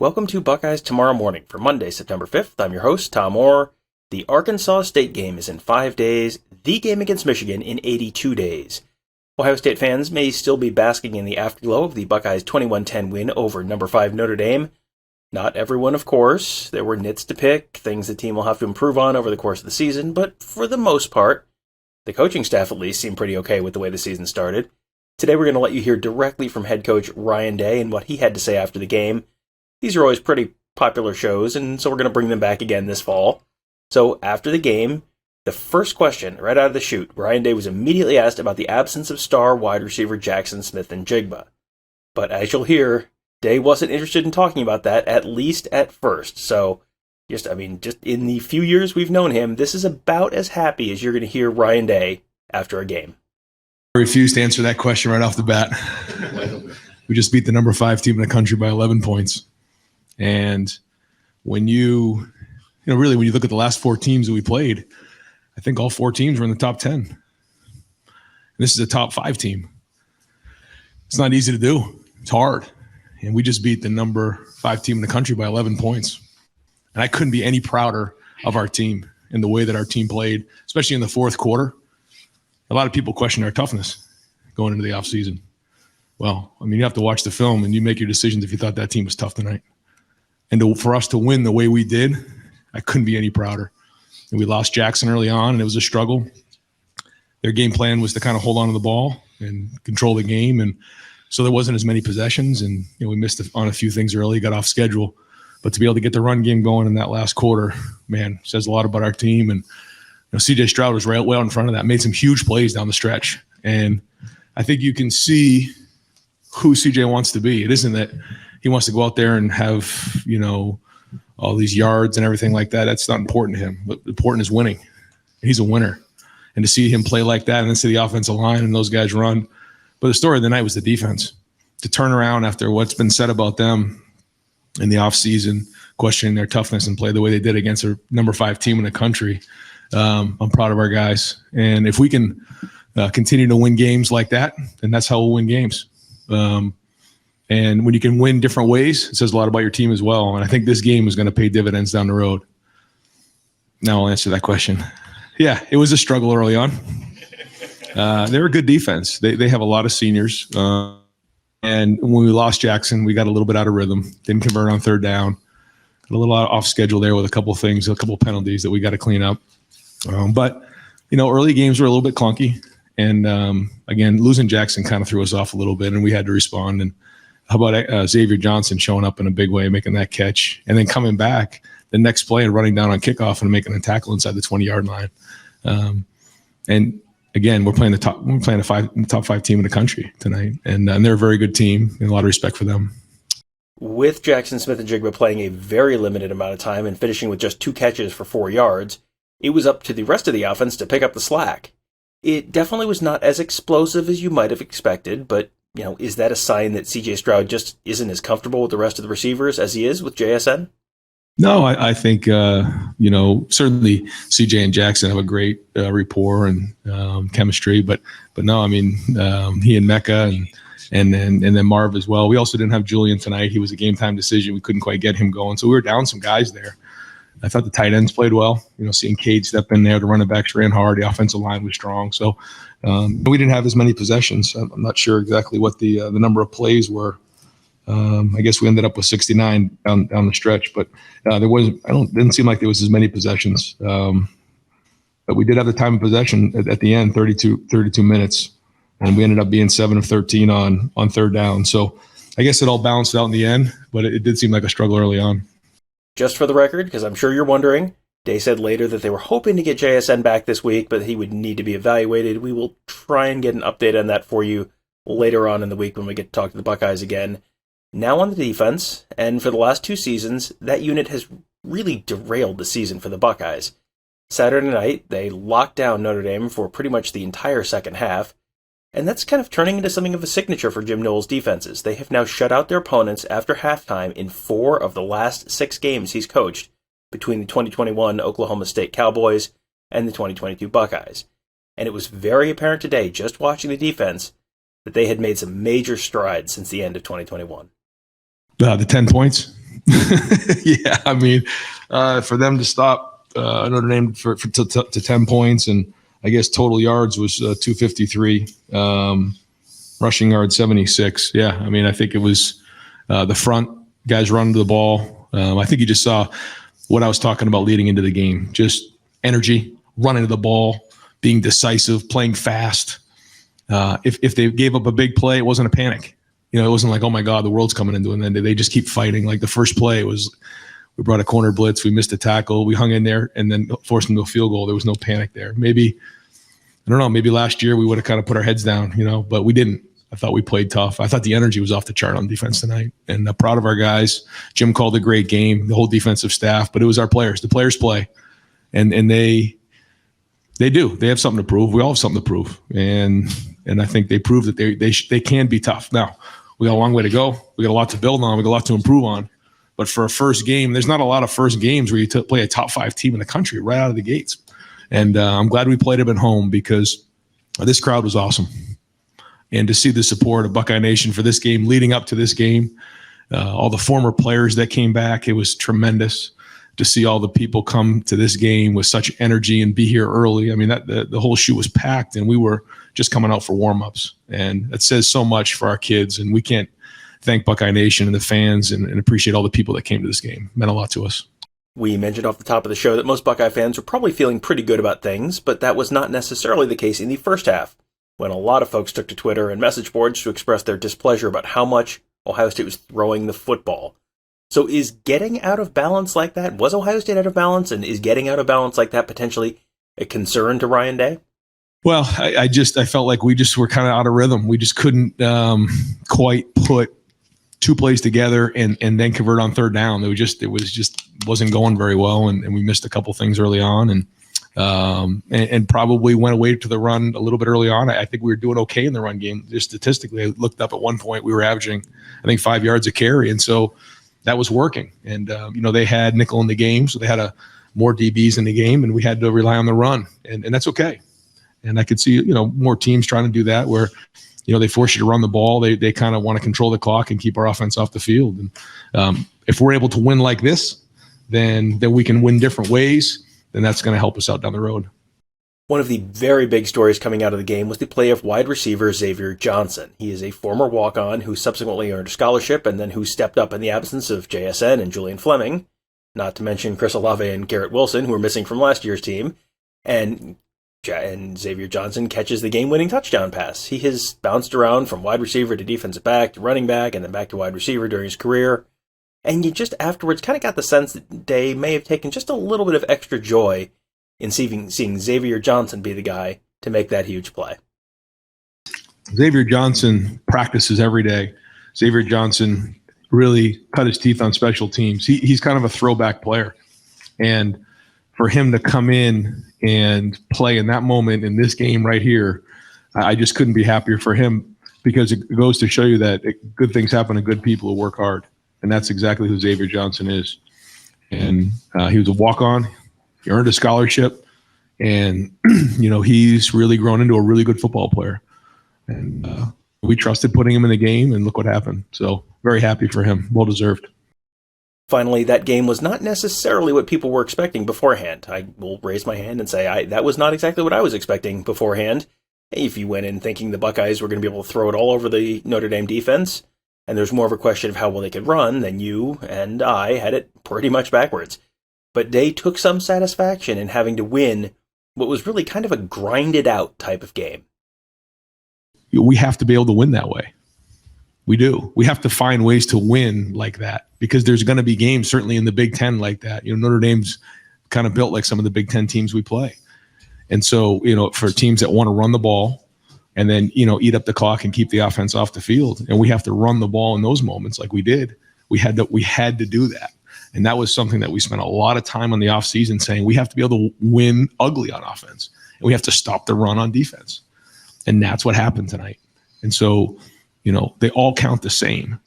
Welcome to Buckeyes Tomorrow Morning for Monday, September 5th. I'm your host, Tom Orr. The Arkansas State game is in 5 days, the game against Michigan in 82 days. Ohio State fans may still be basking in the afterglow of the Buckeyes' 21-10 win over number 5 Notre Dame. Not everyone, of course. There were nits to pick, things the team will have to improve on over the course of the season, but for the most part, the coaching staff at least seemed pretty okay with the way the season started. Today we're going to let you hear directly from head coach Ryan Day and what he had to say after the game. These are always pretty popular shows, and so we're going to bring them back again this fall. So after the game, the first question right out of the chute, Ryan Day was immediately asked about the absence of star wide receiver Jaxon Smith-Njigba. But as you'll hear, Day wasn't interested in talking about that, at least at first. So just in the few years we've known him, this is about as happy as you're going to hear Ryan Day after a game. I refuse to answer that question right off the bat. We just beat the number 5 team in the country by 11 points. And when you look at the last 4 teams that we played, I think all 4 teams were in the top 10. And this is a top 5 team. It's not easy to do. It's hard. And we just beat the number 5 team in the country by 11 points. And I couldn't be any prouder of our team and the way that our team played, especially in the fourth quarter. A lot of people question our toughness going into the offseason. Well, you have to watch the film and you make your decisions if you thought that team was tough tonight. And for us to win the way we did, I couldn't be any prouder. And we lost Jaxon early on, and it was a struggle. Their game plan was to kind of hold on to the ball and control the game, and so there wasn't as many possessions, and we missed on a few things early, got off schedule. But to be able to get the run game going in that last quarter, man, says a lot about our team. And C.J. Stroud was right well in front of that, made some huge plays down the stretch. And I think you can see who C.J. wants to be. It isn't that he wants to go out there and have, all these yards and everything like that. That's not important to him. What important is winning. He's a winner. And to see him play like that and then see the offensive line and those guys run. But the story of the night was the defense. To turn around after what's been said about them in the offseason, questioning their toughness and play the way they did against a number 5 team in the country. I'm proud of our guys. And if we can continue to win games like that, then that's how we'll win games. And when you can win different ways, it says a lot about your team as well. And I think this game is going to pay dividends down the road. Now I'll answer that question. Yeah, it was a struggle early on. They're a good defense. They have a lot of seniors. And when we lost Jaxon, we got a little bit out of rhythm. Didn't convert on third down. Got a little off schedule there with a couple things, a couple penalties that we got to clean up. But early games were a little bit clunky. And, again, losing Jaxon kind of threw us off a little bit, and we had to respond. And how about Xavier Johnson showing up in a big way, making that catch, and then coming back the next play and running down on kickoff and making a tackle inside the 20-yard line. And again, we're playing a top 5 team in the country tonight, and they're a very good team, and a lot of respect for them. With Jaxon Smith-Njigba playing a very limited amount of time and finishing with just 2 catches for 4 yards, it was up to the rest of the offense to pick up the slack. It definitely was not as explosive as you might have expected, but is that a sign that C.J. Stroud just isn't as comfortable with the rest of the receivers as he is with JSN? No, I think, certainly C.J. and Jaxon have a great rapport and chemistry, but no, he and Mecca and then Marv as well. We also didn't have Julian tonight. He was a game time decision. We couldn't quite get him going, so we were down some guys there. I thought the tight ends played well. Seeing Cade step in there, the running backs ran hard, the offensive line was strong. So we didn't have as many possessions. I'm not sure exactly what the number of plays were. I guess we ended up with 69 down the stretch, but didn't seem like there was as many possessions. But we did have the time of possession at the end, 32 minutes, and we ended up being 7 of 13 on third down. So I guess it all balanced out in the end, but it did seem like a struggle early on. Just for the record, because I'm sure you're wondering, Day said later that they were hoping to get JSN back this week, but he would need to be evaluated. We will try and get an update on that for you later on in the week when we get to talk to the Buckeyes again. Now on the defense, and for the last 2 seasons, that unit has really derailed the season for the Buckeyes. Saturday night, they locked down Notre Dame for pretty much the entire second half, and that's kind of turning into something of a signature for Jim Knowles' defenses. They have now shut out their opponents after halftime in 4 of the last 6 games he's coached between the 2021 Oklahoma State Cowboys and the 2022 Buckeyes. And it was very apparent today, just watching the defense, that they had made some major strides since the end of 2021. The 10 points? Yeah, I mean, for them to stop Notre Dame to 10 points, and I guess total yards was 253, rushing yards 76. Yeah, I mean, I think it was the front guys running to the ball. I think you just saw what I was talking about leading into the game, just energy, running to the ball, being decisive, playing fast. If they gave up a big play, it wasn't a panic. It wasn't like, oh my God, the world's coming into an end. They just keep fighting. Like the first play was, we brought a corner blitz, we missed a tackle, we hung in there, and then forced them to a field goal. There was no panic there. Maybe, I don't know, maybe last year we would have kind of put our heads down, but we didn't. I thought we played tough. I thought the energy was off the chart on defense tonight, and proud of our guys. Jim called a great game, the whole defensive staff, but it was our players. The players play, and they do. They have something to prove. We all have something to prove, and I think they proved that they can be tough. Now, we got a long way to go. We got a lot to build on. We got a lot to improve on. But for a first game, there's not a lot of first games where you play a top 5 team in the country right out of the gates. And I'm glad we played them at home because this crowd was awesome. And to see the support of Buckeye Nation for this game, leading up to this game, all the former players that came back, it was tremendous to see all the people come to this game with such energy and be here early. I mean, the whole shoe was packed, and we were just coming out for warm-ups. And that says so much for our kids, and we can't thank Buckeye Nation and the fans and appreciate all the people that came to this game. It meant a lot to us. We mentioned off the top of the show that most Buckeye fans were probably feeling pretty good about things, but that was not necessarily the case in the first half, when a lot of folks took to Twitter and message boards to express their displeasure about how much Ohio State was throwing the football. So is getting out of balance like that, was Ohio State out of balance, and is getting out of balance like that potentially a concern to Ryan Day? Well, I felt like we just were kind of out of rhythm. We just couldn't quite put two plays together and then convert on third down. It wasn't going very well, and we missed a couple things early on, and probably went away to the run a little bit early on. I think we were doing okay in the run game. Just statistically, I looked up at one point, we were averaging, I think, 5 yards a carry, and so that was working. And they had nickel in the game, so they had more DBs in the game, and we had to rely on the run, and that's okay. And I could see more teams trying to do that, where they force you to run the ball. They kind of want to control the clock and keep our offense off the field. And if we're able to win like this, then we can win different ways. Then that's going to help us out down the road. One of the very big stories coming out of the game was the play of wide receiver Xavier Johnson. He is a former walk-on who subsequently earned a scholarship and then who stepped up in the absence of JSN and Julian Fleming, not to mention Chris Olave and Garrett Wilson, who were missing from last year's team. And Xavier Johnson catches the game-winning touchdown pass. He has bounced around from wide receiver to defensive back to running back and then back to wide receiver during his career. And you just afterwards kind of got the sense that Day may have taken just a little bit of extra joy in seeing Xavier Johnson be the guy to make that huge play. Xavier Johnson practices every day. Xavier Johnson really cut his teeth on special teams. He's kind of a throwback player. And for him to come in and play in that moment in this game right here, I just couldn't be happier for him, because it goes to show you that good things happen to good people who work hard. And that's exactly who Xavier Johnson is. And he was a walk-on. He earned a scholarship. And, he's really grown into a really good football player. And we trusted putting him in the game, and look what happened. So very happy for him. Well-deserved. Finally, that game was not necessarily what people were expecting beforehand. I will raise my hand and say that was not exactly what I was expecting beforehand. If you went in thinking the Buckeyes were going to be able to throw it all over the Notre Dame defense, and there's more of a question of how well they could run, then you and I had it pretty much backwards. But Day took some satisfaction in having to win what was really kind of a grinded-out type of game. We have to be able to win that way. We do. We have to find ways to win like that, because there's going to be games, certainly in the Big Ten, like that. Notre Dame's kind of built like some of the Big Ten teams we play. And so, for teams that want to run the ball and then, eat up the clock and keep the offense off the field, and we have to run the ball in those moments like we did. We had to do that. And that was something that we spent a lot of time on the offseason saying we have to be able to win ugly on offense, and we have to stop the run on defense. And that's what happened tonight. And so, they all count the same.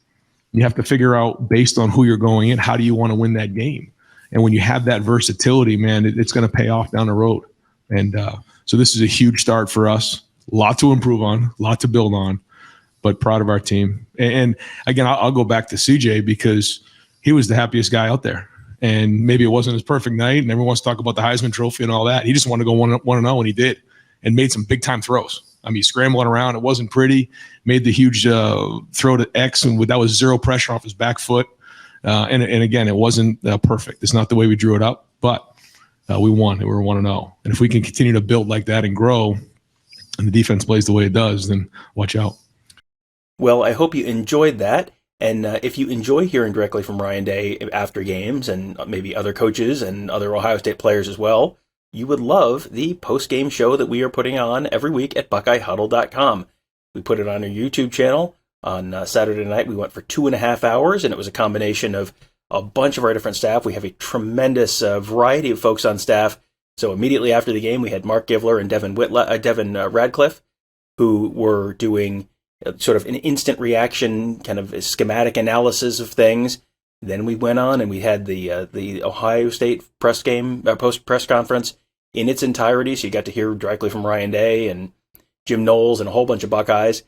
You have to figure out, based on who you're going in, how do you want to win that game? And when you have that versatility, man, it's going to pay off down the road. And so this is a huge start for us. A lot to improve on, a lot to build on, but proud of our team. And again, I'll go back to CJ, because he was the happiest guy out there. And maybe it wasn't his perfect night, and everyone wants to talk about the Heisman Trophy and all that. He just wanted to go 1-0, and he did, and made some big-time throws. I mean, scrambling around. It wasn't pretty. Made the huge throw to X, and that was zero pressure off his back foot. And again, it wasn't perfect. It's not the way we drew it up, but we won. We were 1-0. And if we can continue to build like that and grow, and the defense plays the way it does, then watch out. Well, I hope you enjoyed that. And if you enjoy hearing directly from Ryan Day after games, and maybe other coaches and other Ohio State players as well, you would love the post-game show that we are putting on every week at BuckeyeHuddle.com. We put it on our YouTube channel. On Saturday night, we went for 2.5 hours, and it was a combination of a bunch of our different staff. We have a tremendous variety of folks on staff. So immediately after the game, we had Mark Givler and Devin Radcliffe, who were doing sort of an instant reaction, kind of a schematic analysis of things. Then we went on and we had the Ohio State post press conference in its entirety. So you got to hear directly from Ryan Day and Jim Knowles and a whole bunch of Buckeyes.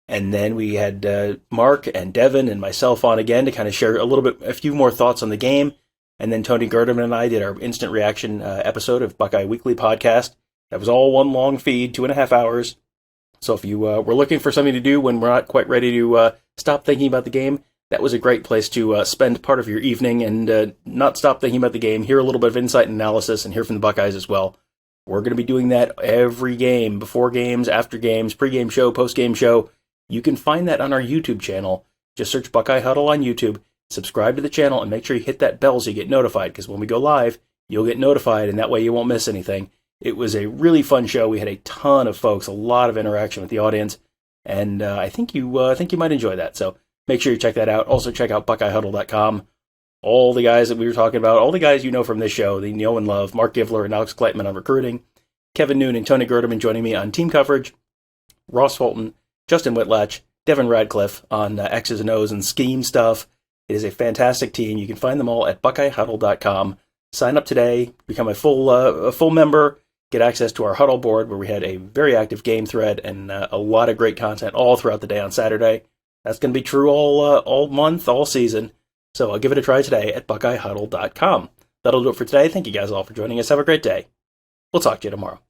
And then we had Mark and Devin and myself on again to kind of share a few more thoughts on the game. And then Tony Gerdeman and I did our instant reaction episode of Buckeye Weekly Podcast. That was all one long feed, 2.5 hours. So if you were looking for something to do when we're not quite ready to stop thinking about the game, that was a great place to spend part of your evening and not stop thinking about the game, hear a little bit of insight and analysis, and hear from the Buckeyes as well. We're going to be doing that every game, before games, after games, pregame show, postgame show. You can find that on our YouTube channel. Just search Buckeye Huddle on YouTube, subscribe to the channel, and make sure you hit that bell so you get notified, because when we go live, you'll get notified, and that way you won't miss anything. It was a really fun show. We had a ton of folks, a lot of interaction with the audience, and I think you might enjoy that. So make sure you check that out. Also check out BuckeyeHuddle.com. All the guys that we were talking about, all the guys you know from this show, the know and love, Mark Givler and Alex Kleitman on recruiting, Kevin Noon and Tony Gerdeman joining me on team coverage, Ross Fulton, Justin Whitlatch, Devin Radcliffe on X's and O's and scheme stuff. It is a fantastic team. You can find them all at BuckeyeHuddle.com. Sign up today, become a full member, get access to our Huddle board where we had a very active game thread and a lot of great content all throughout the day on Saturday. That's going to be true all month, all season. So I'll give it a try today at BuckeyeHuddle.com. That'll do it for today. Thank you guys all for joining us. Have a great day. We'll talk to you tomorrow.